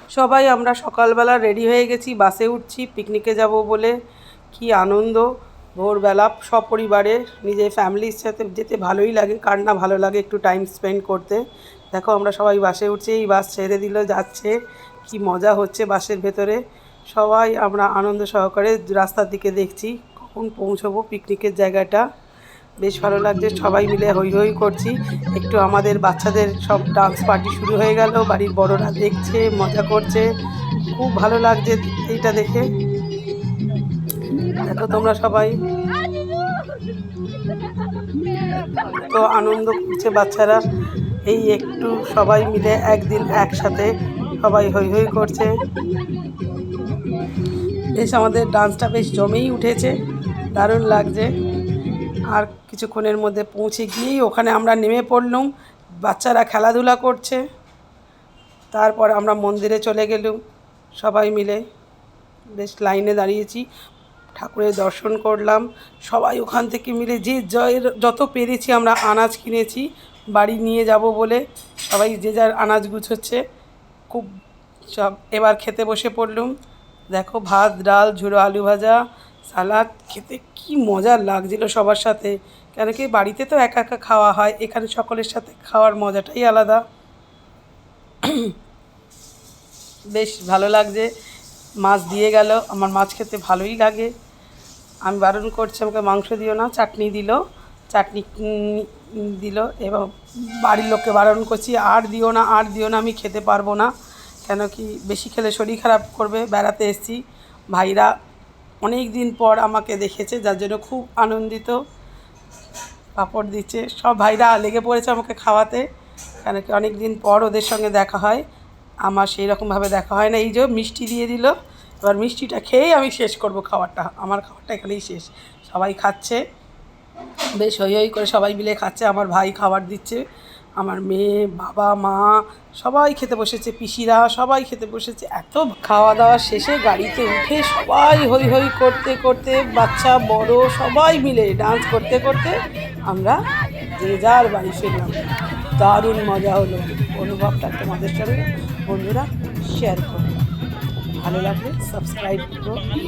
সবাই আমরা সকালবেলা রেডি হয়ে গেছি, বাসে উঠছি পিকনিকে যাব বলে। কি আনন্দ! ভোরবেলা সপরিবারে নিজের ফ্যামিলির সাথে যেতে ভালোই লাগে, কার না ভালো লাগে একটু টাইম স্পেন্ড করতে। দেখো আমরা সবাই বাসে উঠছি, এই বাস ছেড়ে দিল, যাচ্ছে। কি মজা হচ্ছে বাসের ভেতরে। সবাই আমরা আনন্দ সহকারে রাস্তার দিকে দেখছি কখন পৌঁছবো পিকনিকের জায়গাটা। বেশ ভালো লাগছে, সবাই মিলে হৈ হৈ করছি। একটু আমাদের বাচ্চাদের সব ডান্স পার্টি শুরু হয়ে গেল, বাড়ির বড়রা দেখছে, মজা করছে। খুব ভালো লাগছে এইটা দেখে। দেখো তোমরা সবাই তো আনন্দ করছে বাচ্চারা। এই একটু সবাই মিলে একদিন একসাথে সবাই হৈ হৈ করছে। বেশ আমাদের ডান্সটা বেশ জমেই উঠেছে, দারুণ লাগছে। আর কিছুক্ষণের মধ্যে পৌঁছে গিয়েই ওখানে আমরা নেমে পড়লুম, বাচ্চারা খেলাধুলা করছে। তারপর আমরা মন্দিরে চলে গেলুম সবাই মিলে। বেশ লাইনে দাঁড়িয়েছি, ঠাকুরের দর্শন করলাম। সবাই ওখান থেকে মিলে যে যত পেরেছি আমরা আনাজ কিনেছি বাড়ি নিয়ে যাব বলে। সবাই যে যার আনাজ গুছোচ্ছে। খুব সব এবার খেতে বসে পড়লুম। দেখো ভাত, ডাল, ঝুড়ো আলু ভাজা, সালাদ। খেতে কি মজা লাগছিল সবার সাথে। কেন কি বাড়িতে তো একা একা খাওয়া হয়, এখানে সকলের সাথে খাওয়ার মজাটাই আলাদা। বেশ ভালো লাগছে। মাছ দিয়ে গেল, আমার মাছ খেতে ভালোই লাগে। আমি বারণ করছি আমাকে মাংস দিও না, চাটনি দিল, চাটনি দিল। এবং বাড়ির লোককে বারণ করছি আর দিও না, আর দিও না, আমি খেতে পারবো না। কেন কি বেশি খেলে শরীর খারাপ করবে। বেড়াতে এসেছি, ভাইরা অনেক দিন পর আমাকে দেখেছে, যার জন্য খুব আনন্দিত। পাঁপড় দিচ্ছে, সব ভাইরা লেগে পড়েছে আমাকে খাওয়াতে। কেন কি অনেক দিন পর ওদের সঙ্গে দেখা হয়, আমার সেই রকমভাবে দেখা হয় না। এই যে মিষ্টি দিয়ে দিল, এবার মিষ্টিটা খেয়েই আমি শেষ করব খাবারটা। আমার খাবারটা এখানেই শেষ। সবাই খাচ্ছে, বেশ হৈ হৈ করে সবাই মিলে খাচ্ছে। আমার ভাই খাবার দিচ্ছে, আমার মেয়ে, বাবা, মা সবাই খেতে বসেছে, পিসিরা সবাই খেতে বসেছে। এত খাওয়া দাওয়া শেষে গাড়িতে উঠে সবাই হৈ হৈ করতে করতে, বাচ্চা বড় সবাই মিলে ডান্স করতে করতে আমরা যে যার বাড়ি ফিরলাম। দারুণ মজা হলো। অনুভবটা তোমাদের সঙ্গে বন্ধুরা শেয়ার করলাম। ভালো লাগলে সাবস্ক্রাইব করো, লাইক